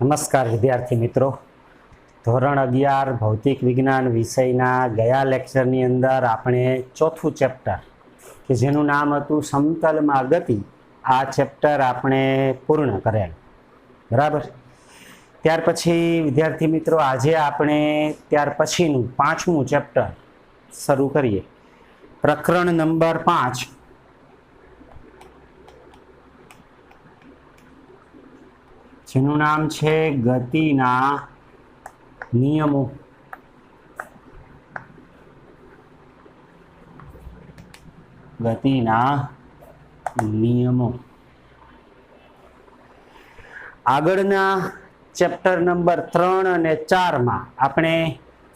નમસ્કાર વિદ્યાર્થી મિત્રો, ધોરણ 11 ભૌતિક વિજ્ઞાન વિષયના ગયા લેક્ચરની અંદર આપણે ચોથું ચેપ્ટર કે જેનું નામ હતું સમતલમાં ગતિ, આ ચેપ્ટર આપણે પૂર્ણ કરેલ. બરાબર. ત્યાર પછી વિદ્યાર્થી મિત્રો આજે આપણે ત્યાર પછીનું પાંચમું ચેપ્ટર શરૂ કરીએ. પ્રકરણ નંબર 5, જેનું નામ છે ગતિના નિયમો. ગતિના નિયમો. આગળના ચેપ્ટર નંબર 3 અને 4 માં આપણે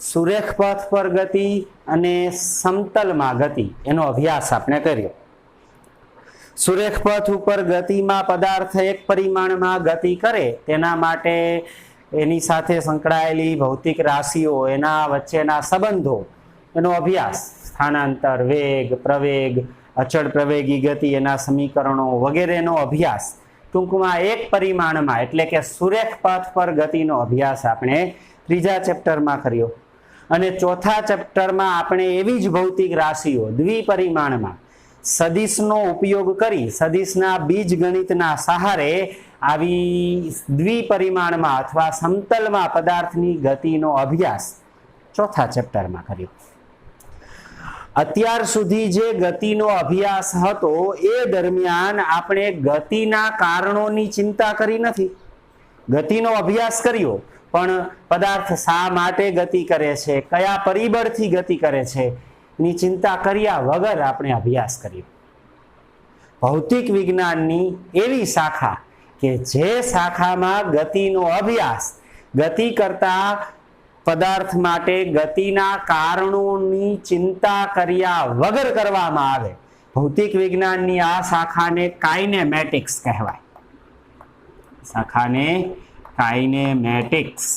સુરેખ પથ પર ગતિ અને સમતલમાં ગતિ એનો અભ્યાસ આપણે કર્યો. સુરેખ પથ ઉપર ગતિમાં પદાર્થ એક પરિમાણમાં ગતિ કરે તેના માટે એની સાથે સંકળાયેલી ભૌતિક રાશિઓ, એના વચ્ચેના સંબંધો, એનો અભ્યાસ, સ્થાનાંતર, વેગ, પ્રવેગ, અચળ પ્રવેગી ગતિ, એના સમીકરણો વગેરેનો અભ્યાસ ટૂંકમાં એક પરિમાણમાં એટલે કે સુરેખ પથ પર ગતિનો અભ્યાસ આપણે ત્રીજા ચેપ્ટરમાં કર્યો. અને ચોથા ચેપ્ટરમાં આપણે એવી જ ભૌતિક રાશિઓ દ્વિપરિમાણમાં સદિશનો ઉપયોગ કરી સદિશના બીજગણિતના સહારે આવી દ્વિપરિમાણમાં અથવા સમતલમાં પદાર્થની ગતિનો અભ્યાસ ચોથા ચેપ્ટરમાં કર્યો. અત્યાર સુધી જે ગતિનો અભ્યાસ હતો એ દરમિયાન આપણે ગતિના કારણોની ચિંતા કરી નથી. ગતિનો અભ્યાસ કર્યો, પણ પદાર્થ શા માટે ગતિ કરે છે, કયા પરિબળથી ગતિ કરે છે ની ચિંતા કર્યા વગર આપણે અભ્યાસ કર્યો. ભૌતિક વિજ્ઞાનની એવી શાખા કે જે શાખામાં ગતિનો અભ્યાસ ગતિ કરતા પદાર્થ માટે ગતિના કારણોની ચિંતા કર્યા વગર કરવામાં આવે, ભૌતિક વિજ્ઞાનની આ શાખાને કાઇનેમેટિક્સ કહેવાય. શાખાને કાઇનેમેટિક્સ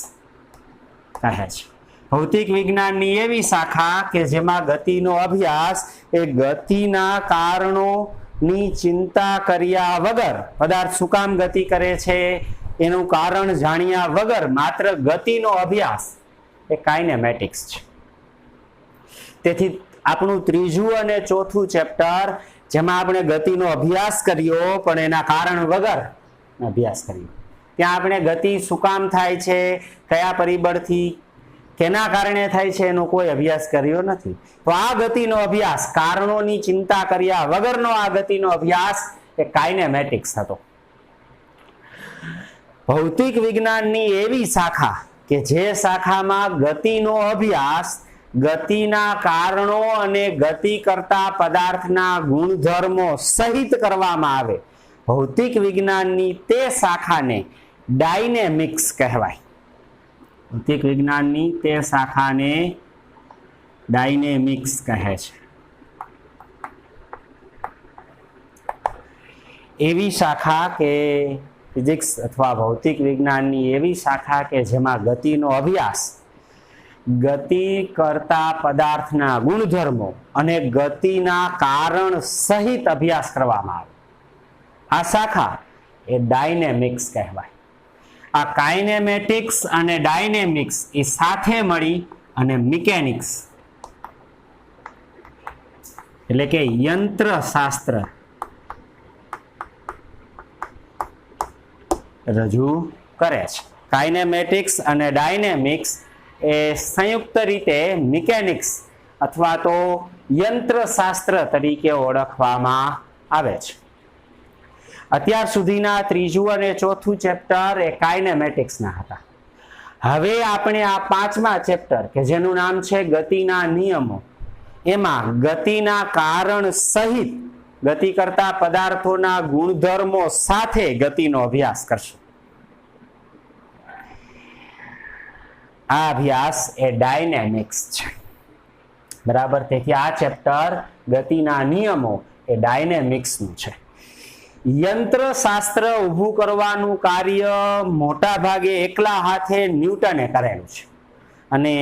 કહે છે. ભૌતિક વિજ્ઞાનની એવી શાખા કે જેમાં ગતિનો અભ્યાસ એ ગતિના કારણોની ચિંતા કર્યા વગર, પદાર્થ શું કામ ગતિ કરે છે એનું કારણ જાણ્યા વગર માત્ર ગતિનો અભ્યાસ એ કાઇનેમેટિક્સ છે. તેથી આપણું ત્રીજું અને ચોથું ચેપ્ટર જેમાં આપણે ગતિનો અભ્યાસ કર્યો પણ એના કારણ વગર અભ્યાસ કર્યો, ત્યાં આપણે ગતિ શું કામ થાય છે, કયા પરિબળથી, કેના કારણે થાય છે એનો કોઈ અભ્યાસ કર્યો નથી. તો આ ગતિનો અભ્યાસ કારણોની ચિંતા કર્યા વગરનો આ ગતિનો અભ્યાસ એ કાઇનેમેટિક્સ હતો. ભૌતિક વિજ્ઞાનની એવી શાખા કે જે શાખામાં ગતિનો અભ્યાસ ગતિના કારણો અને ગતિ કરતા પદાર્થના ગુણધર્મો સહિત કરવામાં આવે, ભૌતિક વિજ્ઞાનની તે શાખાને ડાયનેમિક્સ કહેવાય. ભૌતિક વિજ્ઞાનની તે શાખાને ડાયનેમિક્સ કહે છે. એવી શાખા કે ફિઝિક્સ અથવા ભૌતિક વિજ્ઞાનની એવી શાખા કે જેમાં ગતિનો અભ્યાસ ગતિ કરતા પદાર્થના ગુણધર્મો અને ગતિના કારણ સહિત અભ્યાસ કરવામાં આવે, આ શાખા એ ડાયનેમિક્સ કહેવાય. આ કાઇનેમેટિક્સ અને ડાયનેમિક્સ એ સાથે મળી અને મિકેનિક્સ એટલે કે યંત્રશાસ્ત્ર રજૂ કરે છે. કાઇનેમેટિક્સ અને ડાયનેમિક્સ એ સંયુક્ત રીતે મિકેનિક્સ અથવા તો યંત્રશાસ્ત્ર તરીકે ઓળખવામાં આવે છે. અત્યાર સુધીના ત્રીજું અને ચોથું ચેપ્ટર એ કાઇનેમેટિક્સના હતા. હવે આપણે આ પાંચમા ચેપ્ટર કે જેનું નામ છે ગતિના નિયમો, એમાં ગતિના કારણ સહિત ગતિ કરતા પદાર્થોના ગુણધર્મો સાથે ગતિનો અભ્યાસ કરશું. આ અભ્યાસ એ ડાયનેમિક્સ છે. બરાબર. તેથી આ ચેપ્ટર ગતિના નિયમો એ ડાયનેમિક્સનું છે. યંત્રશાસ્ત્ર ઊભું કરવાનું કાર્ય મોટા ભાગે એકલા હાથે ન્યૂટને કરેલું છે. અને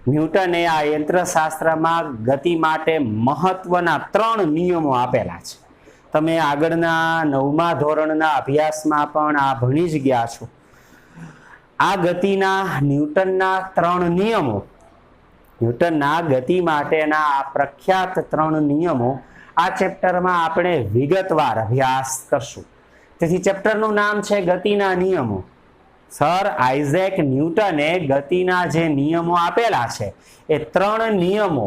ન્યૂટને આ યંત્રશાસ્ત્રમાં ગતિ માટે મહત્વના 3 નિયમો આપેલા છે. તમે આગળના 9મા ધોરણના અભ્યાસમાં પણ આ ભણી જ ગયા છો. આ ગતિના ન્યૂટનના 3 નિયમો, ન્યૂટનના ગતિ માટેના આ પ્રખ્યાત 3 નિયમો આ ચેપ્ટરમાં આપણે વિગતવાર અભ્યાસ કરશું. તેથી ચેપ્ટરનું નામ છે ગતિના નિયમો. સર આઇઝેક ન્યૂટને ગતિના જે નિયમો આપેલા છે એ 3 નિયમો,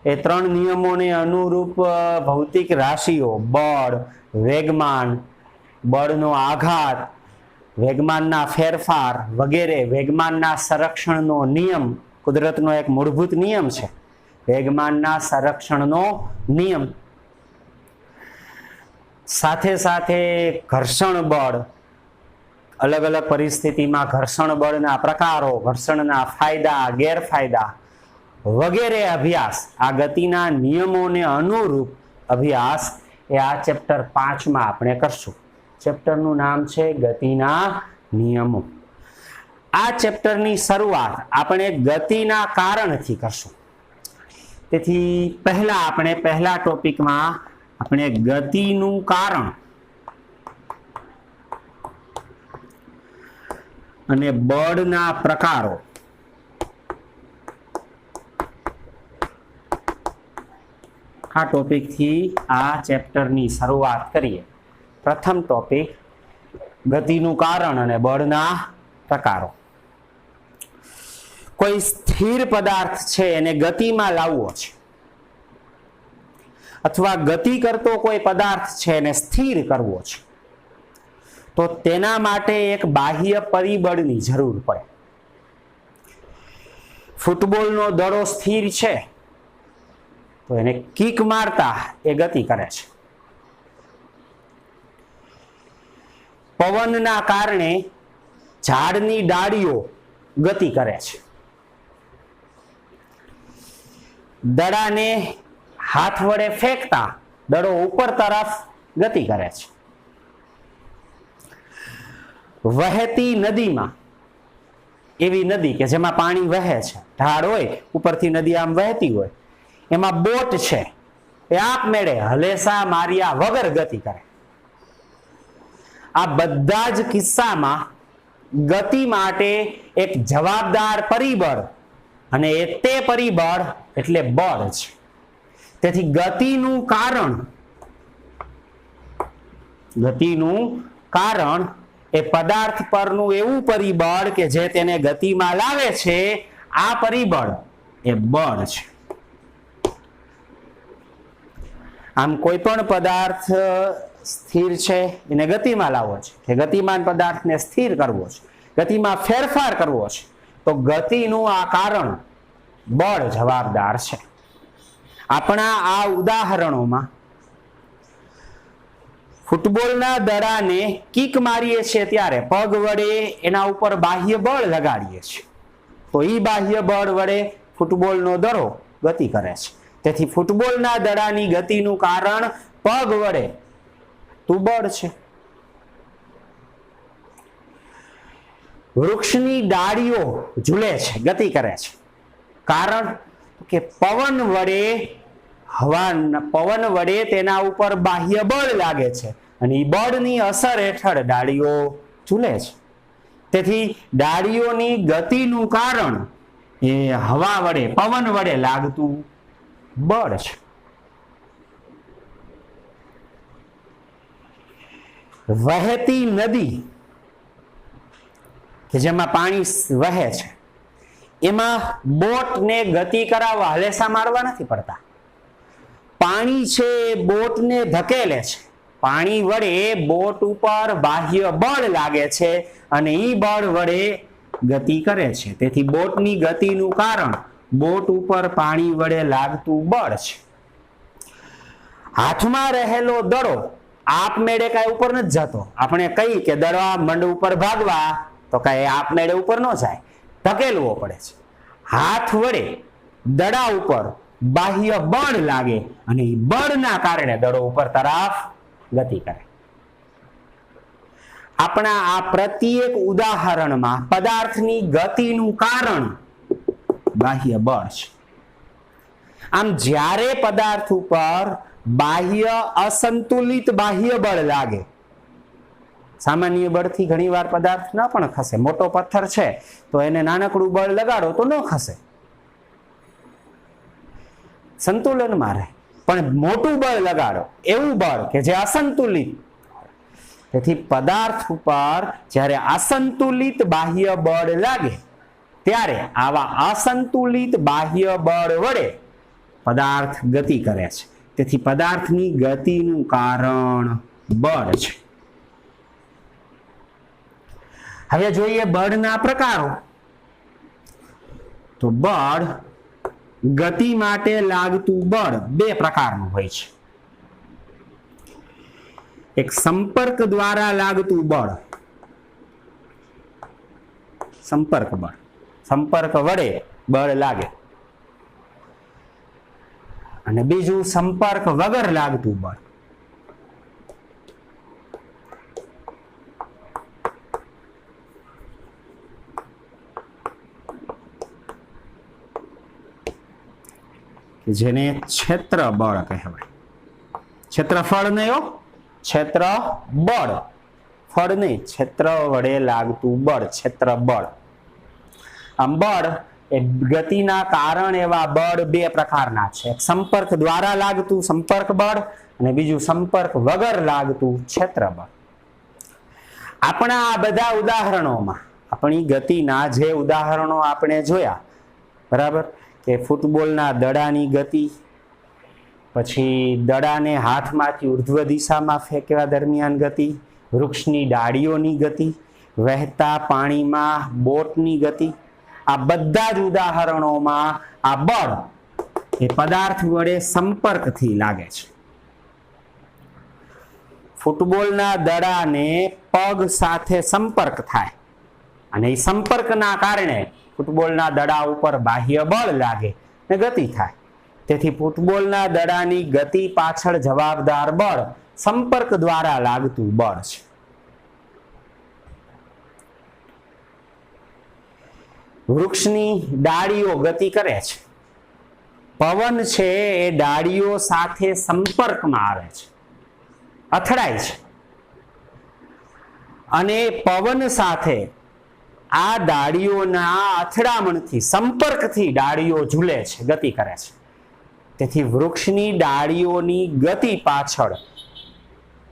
એ 3 નિયમોને અનુરૂપ ભૌતિક રાશિઓ, બળ, વેગમાન, બળનો આઘાત, વેગમાનના ફેરફાર વગેરે, વેગમાનના સંરક્ષણનો નિયમ, કુદરતનો એક મૂળભૂત નિયમ છે વેગમાનના સંરક્ષણનો નિયમ, સાથે સાથે ઘર્ષણ બળ, અલગ અલગ પરિસ્થિતિમાં ઘર્ષણ બળના પ્રકારો, ઘર્ષણના ફાયદા ગેરફાયદા વગેરે અભ્યાસ, આ ગતિના નિયમોને અનુરૂપ અભ્યાસ એ આ ચેપ્ટર 5માં આપણે કરશું. ચેપ્ટરનું નામ છે ગતિના નિયમો. આ ચેપ્ટરની શરૂઆત આપણે ગતિના કારણથી કરશું. તેથી પહેલા ટોપિકમાં આપણે ગતિનું કારણ અને બળના પ્રકારો આ ટોપિકથી આ ચેપ્ટરની શરૂઆત કરીએ. પ્રથમ ટોપિક ગતિનું કારણ અને બળના પ્રકારો. કોઈ સ્થિર પદાર્થ છે એને ગતિમાં લાવવો છે, અથવા ગતિ કરતો કોઈ પદાર્થ છે એને સ્થિર કરવો છે, તો તેના માટે એક બાહ્ય પરિબળની જરૂર પડે. ફૂટબોલનો દડો સ્થિર છે તો એને કિક મારતા એ ગતિ કરે છે. પવનના કારણે ઝાડની ડાળીઓ ગતિ કરે છે. દડાને હાથ વડે ફેંકતા દડો ઉપર તરફ ગતિ કરે છે. વહેતી નદીમાં, એવી નદી કે જેમાં પાણી વહે છે, ઢાળ હોય, ઉપરથી નદી આમ વહેતી હોય, એમાં બોટ છે એ આપમેળે હલેસા માર્યા વગર ગતિ કરે. આ બધા જ કિસ્સામાં ગતિ માટે એક જવાબદાર પરિબળ, અને તે પરિબળ એટલે બળ છે. તેથી ગતિનું કારણ એ પદાર્થ પરનું એવું પરિબળ કે જે તેને ગતિમાં લાવે છે, આ પરિબળ એ બળ છે. આમ કોઈ પણ પદાર્થ સ્થિર છે એને ગતિમાં લાવવો છે, કે ગતિમાન પદાર્થને સ્થિર કરવો છે, ગતિમાં ફેરફાર કરવો છે, તો ગતિનું આ કારણ બળ જવાબદાર છે. આપણા આ ઉદાહરણોમાં ફૂટબોલના દડાને કિક મારીએ છીએ ત્યારે પગ વડે એના ઉપર બાહ્ય બળ લગાડીએ છીએ, તો એ બાહ્ય બળ વડે ફૂટબોલનો દડો ગતિ કરે છે. તેથી ફૂટબોલના દડાની ગતિનું કારણ પગ વડે બળ છે. વૃક્ષની ડાળીઓ ઝૂલે છે, ગતિ કરે છે, કારણ કે પવન વડે તેના ઉપર બાહ્ય બળ લાગે છે અને એ બળની અસર હેઠળ ડાળીઓ ઝૂલે છે. તેથી ડાળીઓની ગતિનું કારણ એ હવા વડે, પવન વડે લાગતું બળ છે. વહેતી નદી કે જેમાં પાણી વહે છે, એમાં બોટને ગતિ કરાવવા હલેસા મારવા નથી પડતા. પાણી છે એ બોટને ધકેલે છે, પાણી વડે બોટ ઉપર બાહ્ય બળ લાગે છે અને એ બળ વડે ગતિ કરે છે. તેથી બોટની ગતિનું કારણ બોટ ઉપર પાણી વડે લાગતું બળ છે. હાથમાં રહેલો દડો આપમેળે કાંઈ ઉપર નથી જતો. આપણે કહીએ કે દડો મંડ ઉપર ભાગવા, તો કાંઈ આપમેળે ઉપર ન જાય, ધકેલવો પડે છે. હાથ વડે દડા ઉપર બાહ્ય બળ લાગે અને એ બળના કારણે દડો ઉપર તરફ ગતિ કરે. આપણા આ પ્રત્યેક ઉદાહરણમાં પદાર્થની ગતિનું કારણ બાહ્ય બળ છે. આમ જ્યારે પદાર્થ ઉપર બાહ્ય અસંતુલિત બાહ્ય બળ લાગે સામાન્ય બળથી ઘણીવાર પદાર્થ ન પણ ખસે. મોટો પથ્થર છે તો એને નાનકડું બળ લગાડો તો ન ખસે, સંતુલનમાં રહે. પણ મોટું બળ લગાડો, એવું બળ કે જે અસંતુલિત. તેથી પદાર્થ ઉપર જ્યારે અસંતુલિત બાહ્ય બળ લાગે ત્યારે આવા અસંતુલિત બાહ્ય બળ વડે પદાર્થ ગતિ કરે છે. તેથી પદાર્થની ગતિનું કારણ બળ છે. હવે જોઈએ બળના પ્રકારો. તો બળ, ગતિ માટે લાગતું બળ બે પ્રકારનું હોય છે. એક સંપર્ક દ્વારા લાગતું બળ, સંપર્ક બળ, સંપર્ક વડે બળ લાગે. અને બીજું સંપર્ક વગર લાગતું બળ. જેને ક્ષેત્ર બળ કહેવાય. ક્ષેત્રફળ નહીં હો, ક્ષેત્ર બળ, ફળ નહીં, ક્ષેત્ર વડે લાગતું બળ, ક્ષેત્ર બળ. આમ બળ એ ગતિના કારણ એવા બળ બે પ્રકારના છે. એક સંપર્ક દ્વારા લાગતું સંપર્ક બળ અને બીજું સંપર્ક વગર લાગતું ક્ષેત્ર બળ. આપણા આ બધા ઉદાહરણોમાં, આપણી ગતિના જે ઉદાહરણો આપણે જોયા, બરાબર, કે ફૂટબોલના દડાની ગતિ, પછી દડાને હાથમાંથી ઉર્ધ્વ દિશામાં ફેંકવા દરમિયાન ગતિ, વૃક્ષની ડાળીઓની ગતિ, વહેતા પાણીમાં બોટની ગતિ, આ બધા જ ઉદાહરણોમાં આ બળ એ પદાર્થ વડે સંપર્કથી લાગે છે. ફૂટબોલના દડાને પગ સાથે સંપર્ક થાય અને એ સંપર્કના કારણે ફૂટબોલના દડા ઉપર બાહ્ય બળ લાગે ને ગતિ થાય. તેથી ફૂટબોલના દડાની ગતિ પાછળ જવાબદાર બળ સંપર્ક દ્વારા લાગતું બળ છે. વૃક્ષની ડાળીઓ ગતિ કરે છે. પવન છે એ ડાળીઓ સાથે સંપર્કમાં આવે છે, અથડાય છે, અને પવન સાથે આ ડાળીઓના અથડામણથી, સંપર્કથી ડાળીઓ ઝૂલે છે, ગતિ કરે છે. તેથી વૃક્ષની ડાળીઓની ગતિ પાછળ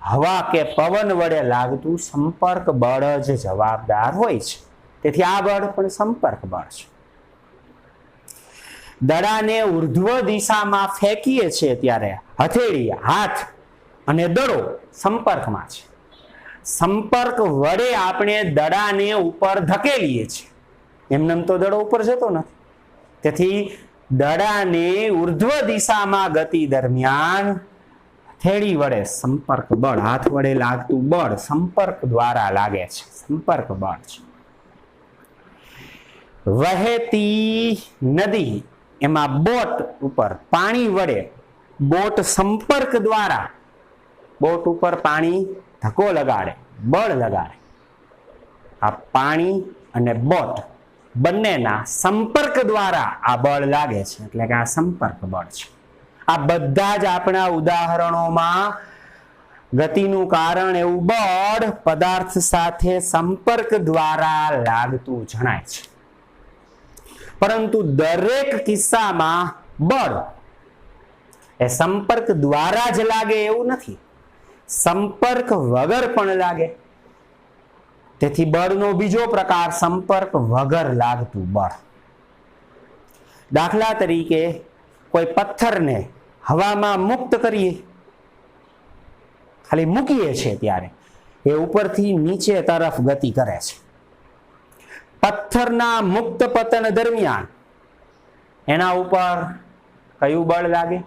હવા કે પવન વડે લાગતું સંપર્ક બળ જ જવાબદાર હોય છે. તેથી આ બળ પણ સંપર્ક બળ છે. દડાને ઉર્ધ્વ દિશામાં ફેંકીએ છીએ ત્યારે હથેળી, હાથ અને દડો સંપર્કમાં છે. સંપર્ક વડે આપણે દડાને ઉપર ધકેલીએ છીએ, એમનેમ તો દડો ઉપર જતો નથી. તેથી દડાને ઉર્ધ્વ દિશામાં ગતિ દરમિયાન હથેળી વડે સંપર્ક બળ, હાથ વડે લાગતું બળ સંપર્ક દ્વારા લાગે છે, સંપર્ક બળ છે. વહેતી નદી એમાં બોટ ઉપર પાણી વડે, બોટ સંપર્ક દ્વારા બોટ ઉપર પાણી ધક્કો લગાડે, બળ લગાડે. આ પાણી અને બોટ બંનેના સંપર્ક દ્વારા આ બળ લાગે છે, એટલે કે આ સંપર્ક બળ છે. આ બધા જ આપણા ઉદાહરણોમાં ગતિનું કારણ એવું બળ પદાર્થ સાથે સંપર્ક દ્વારા લાગતું જણાય છે. પરંતુ દરેક કિસ્સામાં બળ એ સંપર્ક દ્વારા જ લાગે એવું નથી, સંપર્ક વગર પણ લાગે. તેથી બળનો બીજો પ્રકાર સંપર્ક વગર લાગતું બળ. દાખલા તરીકે કોઈ પથ્થરને હવામાં મુક્ત કરીએ, ખાલી મૂકીએ છીએ ત્યારે એ ઉપરથી નીચે તરફ ગતિ કરે છે. પથ્થરના મુક્ત પતન દરમિયાન એના ઉપર કયું બળ લાગે?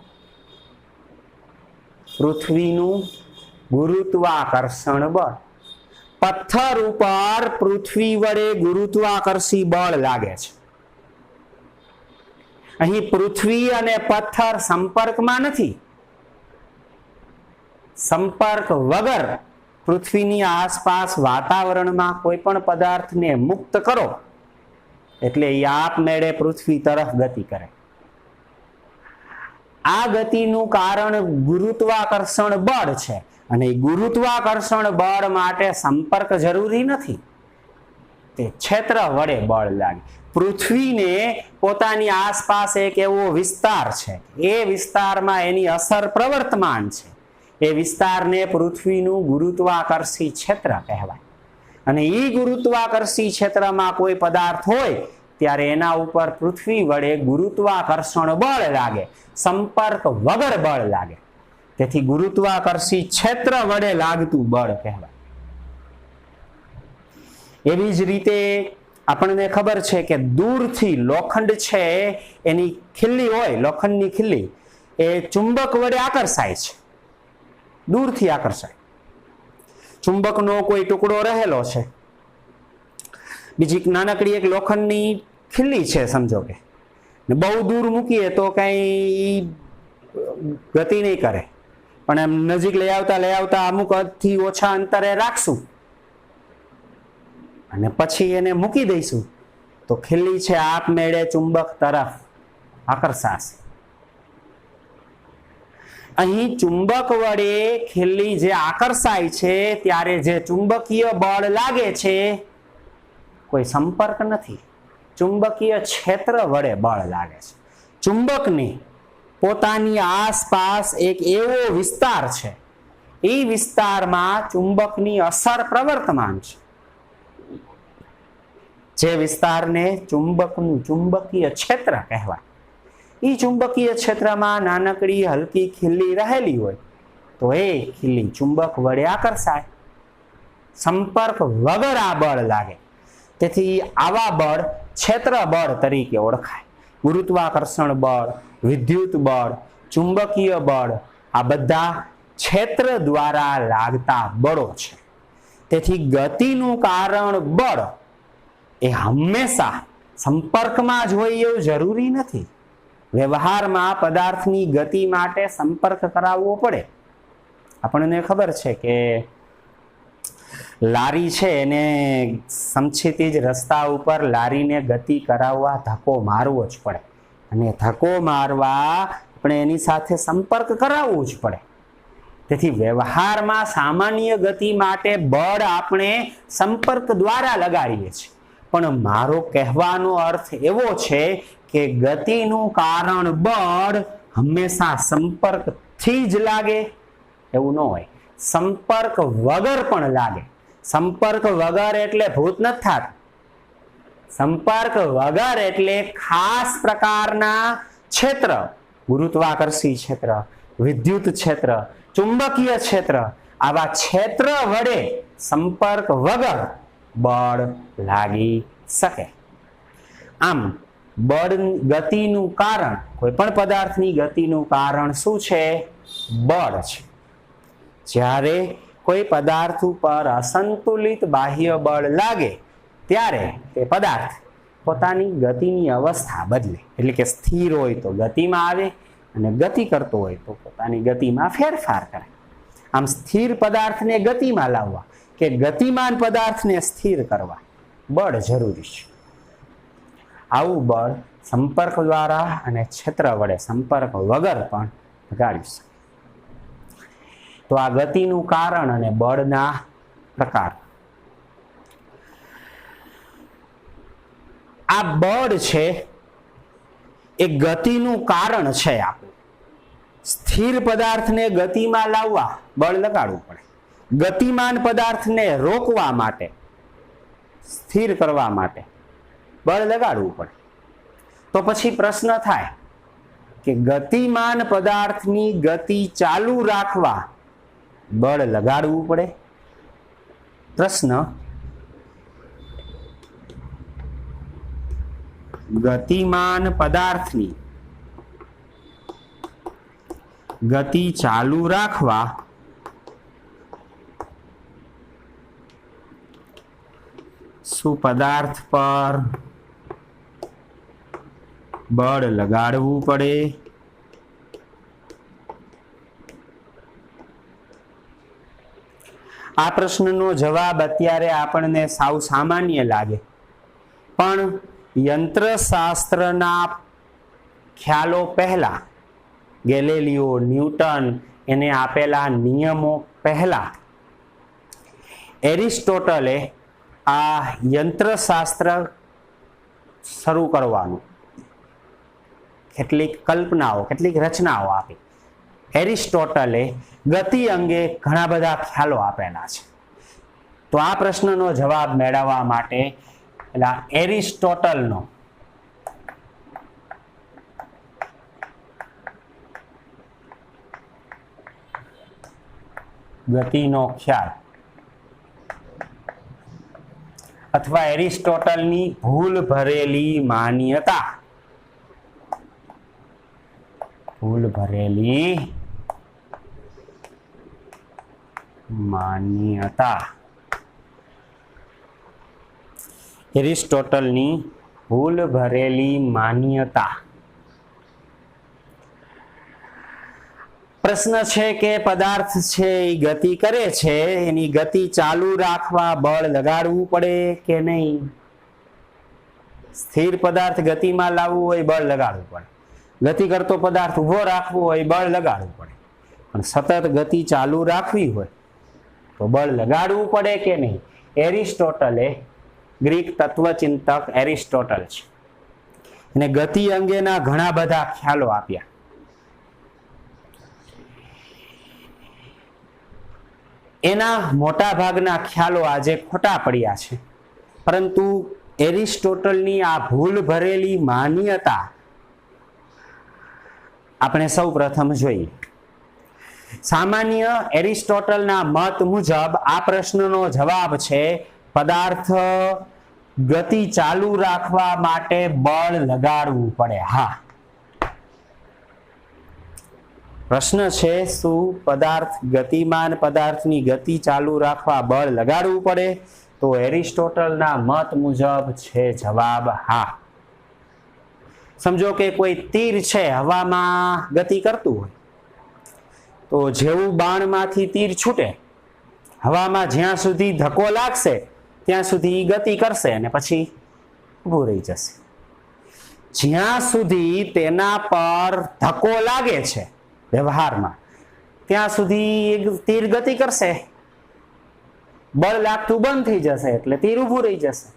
પૃથ્વીનું ગુરુત્વાકર્ષણ બળ. પથ્થર ઉપર પૃથ્વી વડે ગુરુત્વાકર્ષી બળ લાગે છે. અહીં પૃથ્વી અને પથ્થર સંપર્કમાં નથી. સંપર્ક વગર પૃથ્વીની આસપાસ વાતાવરણમાં કોઈ પણ પદાર્થને મુક્ત કરો એટલે એ આપમેળે પૃથ્વી તરફ ગતિ કરે. આ ગતિનું કારણ ગુરુત્વાકર્ષણ બળ છે અને ગુરુત્વાકર્ષણ બળ માટે સંપર્ક જરૂરી નથી, તે ક્ષેત્ર વડે બળ લાગે. પૃથ્વીને પોતાની આસપાસ એક એવો વિસ્તાર છે, એ વિસ્તારમાં એની અસર પ્રવર્તમાન છે. એ વિસ્તારને પૃથ્વીનું ગુરુત્વાકર્ષી ક્ષેત્ર કહેવાય. અને એ ગુરુત્વાકર્ષી ક્ષેત્રમાં કોઈ પદાર્થ હોય ત્યારે એના ઉપર પૃથ્વી વડે ગુરુત્વાકર્ષણ બળ લાગે, સંપર્ક વગર બળ લાગે. તેથી ગુરુત્વાકર્ષી ક્ષેત્ર વડે લાગતું બળ કહેવાય. એવી જ રીતે આપણને ખબર છે કે દૂરથી લોખંડ છે એની ખીલ્લી હોય, લોખંડની ખીલ્લી એ ચુંબક વડે આકર્ષાય છે, દૂરથી આકર્ષાય. ચુંબકનો કોઈ ટુકડો રહેલો છે, બીજી નાનકડી એક લોખંડની ખીલ્લી છે સમજો કે, બહુ દૂર મૂકીએ તો કઈ ગતિ નહીં કરે, પણ એમ નજીક લઈ આવતા અમુક થી ઓછા અંતરે રાખશું અને પછી એને મૂકી દઈશું તો ખીલ્લી છે આપમેળે ચુંબક તરફ આકર્ષાશે. અહીં ચુંબક વડે ખીલ્લી જે આકર્ષાય છે ત્યારે જે ચુંબકીય બળ લાગે છે કોઈ સંપર્ક નથી, ચુંબકીય ક્ષેત્ર વડે બળ લાગે છે. ચુંબકની પોતાની આસપાસ એક એવો વિસ્તાર છે, એ વિસ્તારમાં ચુંબકની અસર પ્રવર્તમાન છે. જે વિસ્તારને ચુંબકનું ચુંબકીય ક્ષેત્ર કહેવાય. એ ચુંબકીય ક્ષેત્રમાં નાનકડી હલકી ખીલ્લી રહેલી હોય તો એ ખીલ્લી ચુંબક વડે આકર્ષાય, સંપર્ક વગર આ બળ લાગે. તેથી આવા બળ ક્ષેત્ર બળ તરીકે ઓળખાય. ગુરુત્વાકર્ષણ બળ, વિદ્યુત બળ, ચુંબકીય બળ આ બધા ક્ષેત્ર દ્વારા લાગતા બળો છે. તેથી ગતિનું કારણ બળ એ હંમેશા સંપર્કમાં જ હોય એવું જરૂરી નથી. વ્યવહારમાં પદાર્થની ગતિ માટે સંપર્ક કરાવવો પડે. આપણને ખબર છે કે લારી છે એને સમછીતી જ રસ્તા ઉપર લારીને ગતિ કરાવવા ધક્કો મારવો જ પડે, અને ધક્કો મારવા આપણે એની સાથે સંપર્ક કરાવવું જ પડે. તેથી વ્યવહારમાં સામાન્ય ગતિ માટે બળ આપણે સંપર્ક દ્વારા લગાડીએ છીએ. પણ મારો કહેવાનો અર્થ એવો છે કે ગતિનું કારણ બળ હંમેશા સંપર્કથી જ લાગે એવું ન હોય, સંપર્ક વગર પણ લાગે. સંપર્ક વગર એટલે ભૂત નથી થતું. સંપર્ક વગર એટલે ખાસ પ્રકારના ક્ષેત્ર, ગુરુત્વાકર્ષી ક્ષેત્ર, વિદ્યુત ક્ષેત્ર, ચુંબકીય ક્ષેત્ર, આવા ક્ષેત્ર વડે સંપર્ક વગર બળ લાગી શકે. આમ બળ ગતિનું કારણ, કોઈ પણ પદાર્થની ગતિનું કારણ શું છે? બળ છે. જ્યારે કોઈ પદાર્થ ઉપર અસંતુલિત બાહ્ય બળ લાગે ત્યારે તે પદાર્થ પોતાની ગતિની અવસ્થા બદલે, એટલે કે સ્થિર હોય તો ગતિમાં આવે અને ગતિ કરતો હોય તો પોતાની ગતિમાં ફેરફાર કરે. આમ સ્થિર પદાર્થને ગતિમાં લાવવા કે ગતિમાન પદાર્થને સ્થિર કરવા બળ જરૂરી છે. આવું બળ સંપર્ક દ્વારા અને ક્ષેત્ર વડે સંપર્ક વગર પણ લગાડી શકે. તો આ ગતિનું કારણ અને બળના પ્રકાર. આ બળ છે એ ગતિનું કારણ છે. આપણું સ્થિર પદાર્થને ગતિમાં લાવવા બળ લગાડવું પડે, ગતિમાન પદાર્થને રોકવા માટે, સ્થિર કરવા માટે બળ લગાડવું પડે. તો પછી પ્રશ્ન થાય કે ગતિમાન પદાર્થની ગતિ ચાલુ રાખવા બળ લગાડવું પડે? પ્રશ્ન, ગતિમાન પદાર્થની ગતિ ચાલુ રાખવા શું પદાર્થ પર બળ લગાડવું પડે? આ પ્રશ્નનો જવાબ અત્યારે આપણને સાવ સામાન્ય લાગે, પણ યંત્રશાસ્ત્રના ખ્યાલો પહેલા ગેલેલિયો, ન્યૂટન એને આપેલા નિયમો પહેલા એરિસ્ટોટલે આ યંત્રશાસ્ત્ર શરૂ કરવાનું કેટલીક કલ્પનાઓ, કેટલીક રચનાઓ આપી. એરિસ્ટોટલે ગતિ અંગે ઘણા બધા ખ્યાલો આપેલા છે. તો આ પ્રશ્નનો જવાબ મેળવવા માટે પેલા એરિસ્ટોટલનો ગતિનો ખ્યાલ અથવા એરિસ્ટોટલની ભૂલ ભરેલી માન્યતા, ભૂલ ભરેલી માન્યતા, એરિસ્ટોટલની ભૂલ ભરેલી માન્યતા. પ્રશ્ન છે કે પદાર્થ છે એ ગતિ કરે છે, એની ગતિ ચાલુ રાખવા બળ લગાડવું પડે કે નહીં? સ્થિર પદાર્થ ગતિમાં લાવવું હોય બળ લગાડવું પડે, ગતિ કરતો પદાર્થ ઊભો રાખવો હોય બળ લગાડવું પડે, પણ સતત ગતિ ચાલુ રાખવી હોય તો બળ લગાડવું પડે કે નહીં? એરિસ્ટોટલે, ગ્રીક તત્વચિંતક એરિસ્ટોટલ છે, અને ગતિ અંગેના ઘણા બધા ખ્યાલો આપ્યા. એના મોટા ભાગના ખ્યાલો આજે ખોટા પડ્યા છે, પરંતુ એરિસ્ટોટલની આ ભૂલ ભરેલી માન્યતા આપણે સૌ પ્રથમ જોઈએ. સામાન્ય એરિસ્ટોટલના મત મુજબ આ પ્રશ્નનો જવાબ છે પદાર્થ ગતિ ચાલુ રાખવા માટે બળ લગાડવું પડે. હા, પ્રશ્ન છે શું પદાર્થ ગતિમાન પદાર્થની ગતિ ચાલુ રાખવા બળ લગાડવું પડે? તો એરિસ્ટોટલના મત મુજબ છે જવાબ હા. સમજો કે કોઈ તીર છે હવામાં ગતિ કરતું હોય, તો જેવું બાણમાંથી તીર છૂટે, હવામાં જ્યાં સુધી ધક્કો લાગશે ત્યાં સુધી ગતિ કરશે અને પછી ઊભું રહી જશે. જ્યાં સુધી તેના પર ધક્કો લાગે છે વ્યવહારમાં ત્યાં સુધી તીર ગતિ કરશે, બળ લાગતું બંધ થઈ જશે એટલે તીર ઊભું રહી જશે.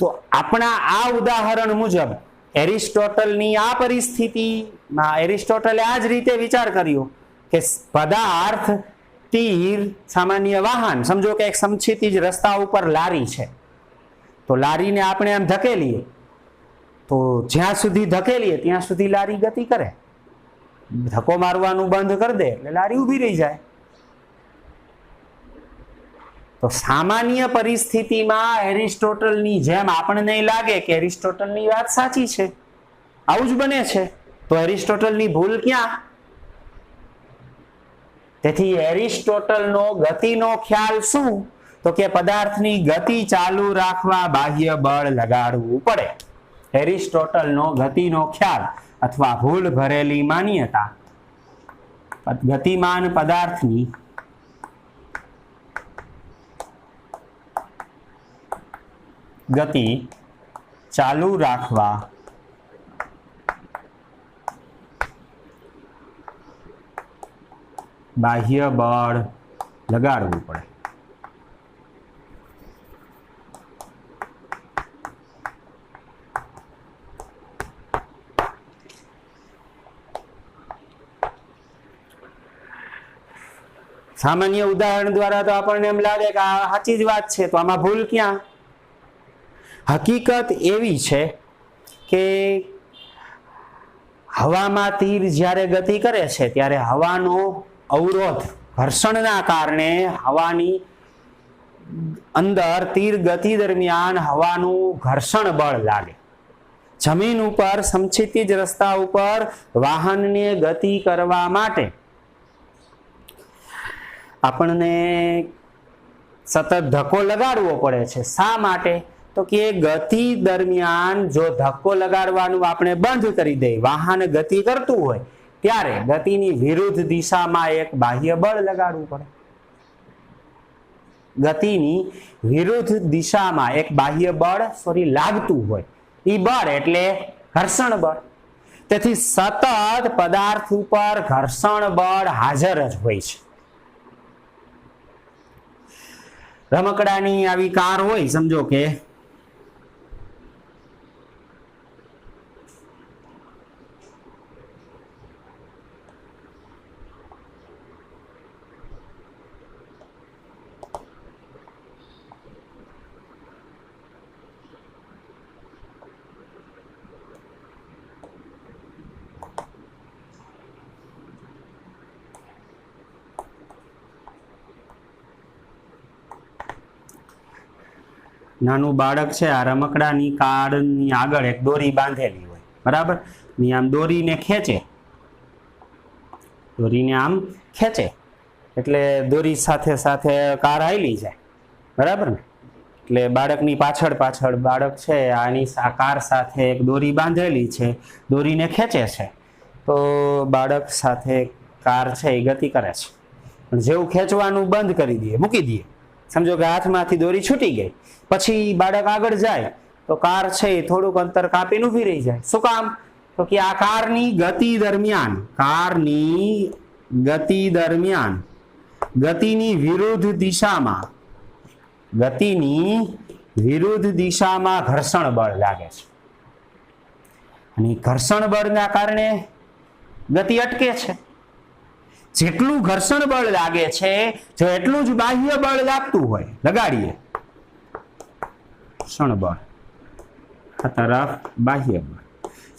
તો આપણા આ ઉદાહરણ મુજબ એરિસ્ટોટલની આ પરિસ્થિતિમાં એરિસ્ટોટલે આ જ રીતે વિચાર કર્યો કે પદાર્થ, તીર, સામાન્ય વાહન, સમજો કે એક સમક્ષિતિજ રસ્તા ઉપર લારી છે, તો લારીને આપણે આમ ધકેલીએ તો જ્યાં સુધી ધકેલીએ ત્યાં સુધી લારી ગતિ કરે, ધક્કો મારવાનું બંધ કરી દે એટલે લારી ઊભી રહી જાય. તો સામાન્ય પરિસ્થિતિમાં એરિસ્ટોટલની જેમ આપણને લાગે કે એરિસ્ટોટલની વાત સાચી છે, આવું જ બને છે, તો એરિસ્ટોટલની ભૂલ ક્યાં? તેથી એરિસ્ટોટલનો ગતિનો ખ્યાલ શું? તો કે પદાર્થની ગતિ ચાલુ રાખવા બાહ્ય બળ લગાડવું પડે. એરિસ્ટોટલનો ગતિનો ખ્યાલ અથવા ભૂલ ભરેલી માન્યતા ગતિમાન પદાર્થની ગતિ ચાલુ રાખવા બાહ્ય બળ લગાડવું પડે. સામાન્ય ઉદાહરણ દ્વારા તો આપણને એમ લાગે કે આ સાચી જ વાત છે, તો આમાં ભૂલ ક્યાં? હકીકત એવી છે કે હવામાં તીર જ્યારે ગતિ કરે છે ત્યારે હવાનો અવરોધ, ઘર્ષણના કારણે હવાની અંદર તીર ગતિ દરમિયાન હવાનું ઘર્ષણ બળ લાગે. જમીન ઉપર સમક્ષિતિજ રસ્તા ઉપર વાહનને ગતિ કરવા માટે આપણને સતત ધક્કો લગાડવો પડે છે. શા માટે? તો કે ગતિ દરમિયાન જો ધક્કો લગાડવાનું આપણે બંધ કરી દઈએ, વાહન ગતિ કરતું હોય ત્યારે ગતિની વિરુદ્ધ દિશામાં એક બાહ્ય બળ લગાડવું પડે. ગતિની વિરુદ્ધ દિશામાં એક બાહ્ય બળ લાગતું હોય, એ બળ એટલે ઘર્ષણ બળ. તેથી સતત પદાર્થ ઉપર ઘર્ષણ બળ હાજર જ હોય છે. રમકડાની આવી કાર હોય, સમજો કે નાનું બાળક છે, આ રમકડાની કારની આગળ એક દોરી બાંધેલી હોય, બરાબર, ની આમ દોરીને ખેંચે, દોરીને આમ ખેંચે એટલે દોરી સાથે સાથે કાર હાલી જાય, બરાબર ને. એટલે બાળકની પાછળ પાછળ બાળક છે, આની આ કાર સાથે એક દોરી બાંધેલી છે, દોરીને ખેંચે છે, તો બાળક સાથે કાર છે એ ગતિ કરે છે. પણ જેવું ખેંચવાનું બંધ કરી દઈએ, મૂકી દઈએ, સમજો કે હાથમાંથી દોરી છૂટી ગઈ, પછી બાળક આગળ જાય તો કાર છે એ થોડુંક અંતર કાપીને ઊભી રહી જાય. શું કામ? તો કે આ કારની ગતિ દરમિયાન ગતિની વિરુદ્ધ દિશામાં ઘર્ષણ બળ લાગે છે, અને ઘર્ષણ બળના કારણે ગતિ અટકે છે. જેટલું ઘર્ષણ બળ લાગે છે, જો એટલું જ બાહ્ય બળ લાગતું હોય, લગાડીએ ઘર્ષણ બળ, આ તરફ બાહ્ય બળ,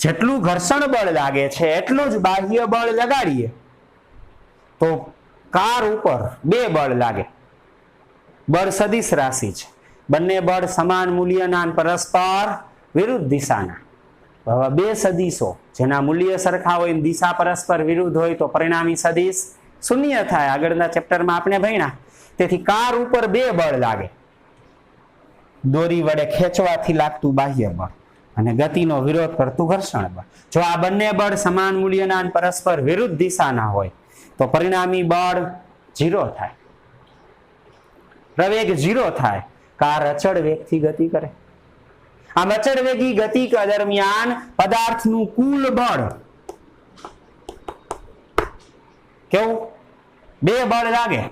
જેટલું ઘર્ષણ બળ લાગે છે એટલું જ બાહ્ય બળ લગાડીએ તો કાર ઉપર બે બળ લાગે. બળ સદિશ રાશિ છે, બંને બળ સમાન મૂલ્યના પરસ્પર વિરુદ્ધ દિશાના. હવે બે સદિશો જેના મૂલ્ય સરખા હોય, દિશા પરસ્પર વિરુદ્ધ હોય તો પરિણામી સદિશ શૂન્ય થાય. આગળના ચેપ્ટરમાં આપણે ભણ્યા. તેથી કાર ઉપર બે બળ લાગે, દોરી વડે ખેંચવાથી લાગતું બાહ્ય બળ અને ગતિનો વિરોધ કરતું ઘર્ષણ બળ. જો આ બંને બળ સમાન મૂલ્યના પરસ્પર વિરુદ્ધ દિશાના હોય તો પરિણામી બળ 0 થાય, પ્રવેગ 0 થાય. કાર અચળ વેગથી ગતિ કરે. આમ અચળ વેગી ગતિ દરમિયાન પદાર્થનું કુલ બળ કેવું? બે બળ લાગે.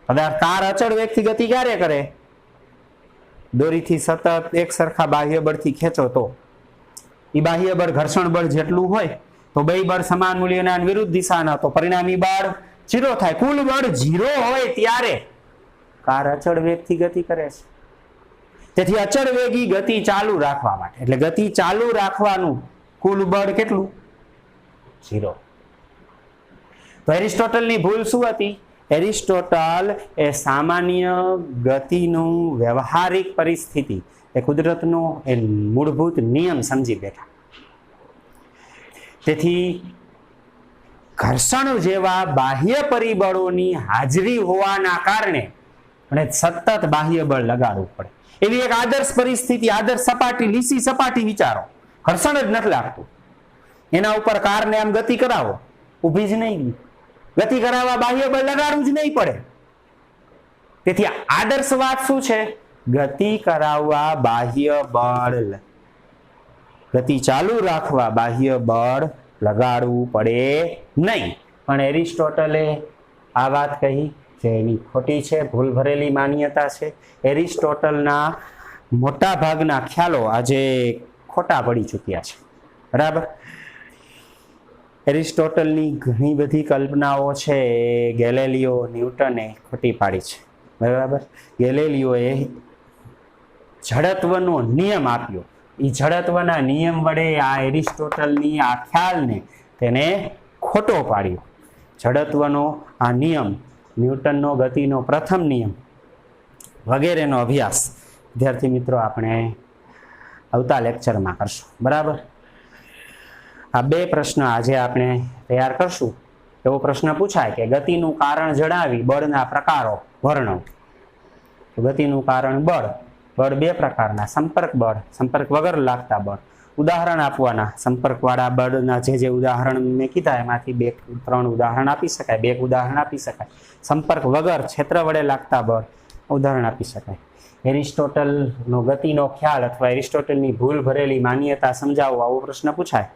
પદાર્થ કાર અચળ વેગથી ગતિ ક્યારે કરે? દોરીથી સતત એક સરખા બાહ્ય બળથી ખેંચો તો એ બાહ્ય બળ ઘર્ષણ બળ જેટલું હોય તો બે બળ સમાન મૂલ્યના વિરુદ્ધ દિશાના, તો પરિણામી બળ 0 થાય. કુલ બળ 0 હોય ત્યારે કાર અચળ વેગથી ગતિ કરે છે. તેથી અચળ વેગી ગતિ ચાલુ રાખવા માટે, એટલે ગતિ ચાલુ રાખવાનું કુલ બળ કેટલું? 0. તો એરિસ્ટોટલની ભૂલ શું હતી? એરિસ્ટોટલ એ સામાન્ય ગતિનું વ્યવહારિક પરિસ્થિતિ, એ કુદરતનો એ મૂળભૂત નિયમ સમજી બેઠા. તેથી ઘર્ષણ જેવા બાહ્ય પરિબળોની હાજરી હોવાના કારણે અને સતત બાહ્ય બળ લગાડવું પડે. એવી એક આદર્શ પરિસ્થિતિ, આદર્શ સપાટી, લીસી સપાટી વિચારો, ઘર્ષણ જ નથી લાગતું, એના ઉપર કારને આમ ગતિ કરાવો, ઊભી જ નહીં, ગતિ કરાવવા બાહ્ય બળ લગાડવું જ નહીં પડે. તેથી આદર્શ વાત શું છે? ગતિ કરાવવા બાહ્ય બળ, ગતિ ચાલુ રાખવા બાહ્ય બળ લગાડવું પડે નહીં. પણ એરિસ્ટોટલે આ વાત કહી જે એની ખોટી છે, ભૂલ ભરેલી માન્યતા છે. એરિસ્ટોટલના મોટા ભાગના ખ્યાલો આજે ખોટા પડી ચૂક્યા છે, બરાબર. એરિસ્ટોટલની ઘણી બધી કલ્પનાઓ છે ગેલેલિયો ન્યૂટને ખોટી પાડી છે, બરાબર. ગેલેલિયોએ જડત્વનો નિયમ આપ્યો, એ જડત્વના નિયમ વડે આ એરિસ્ટોટલની આ ખ્યાલને તેને ખોટો પાડ્યો. જડત્વનો આ નિયમ, ન્યૂટનનો ગતિનો પ્રથમ નિયમ વગેરેનો અભ્યાસ વિદ્યાર્થી મિત્રો આપણે આવતા લેક્ચરમાં કરશું, બરાબર. આ બે પ્રશ્ન આજે આપણે તૈયાર કરશું. એવો પ્રશ્ન પૂછાય કે ગતિનું કારણ જણાવી બળના પ્રકારો વર્ણવો. ગતિનું કારણ બળ, બળ બે પ્રકારના, સંપર્ક બળ, સંપર્ક વગર લાગતા બળ. ઉદાહરણ આપવાના, સંપર્કવાળા બળના જે ઉદાહરણ મેં કીધા એમાંથી 2-3 ઉદાહરણ આપી શકાય, 2 ઉદાહરણ આપી શકાય. સંપર્ક વગર ક્ષેત્ર વડે લાગતા બળ ઉદાહરણ આપી શકાય. એરિસ્ટોટલનો ગતિનો ખ્યાલ અથવા એરિસ્ટોટલની ભૂલ ભરેલી માન્યતા સમજાવો, આવો પ્રશ્ન પૂછાય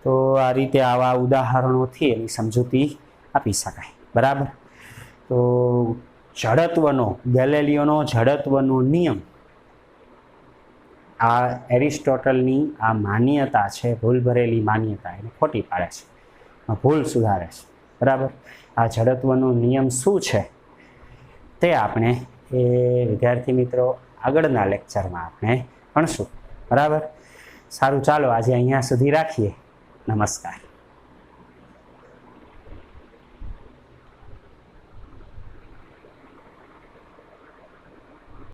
તો આ રીતે આવા ઉદાહરણોથી એની સમજૂતી આપી શકાય, બરાબર. તો જડત્વનો, ગેલેલિયોનો જડત્વનો નિયમ, આ એરિસ્ટોટલની આ માન્યતા છે, ભૂલ ભરેલી માન્યતા, એને ખોટી પાડે છે, ભૂલ સુધારે છે, બરાબર. આ જડત્વનો નિયમ શું છે તે આપણે એ વિદ્યાર્થી મિત્રો આગળના લેક્ચરમાં આપણે ભણશું, બરાબર. સારું, ચાલો આજે અહીંયા સુધી રાખીએ. નમસ્કાર.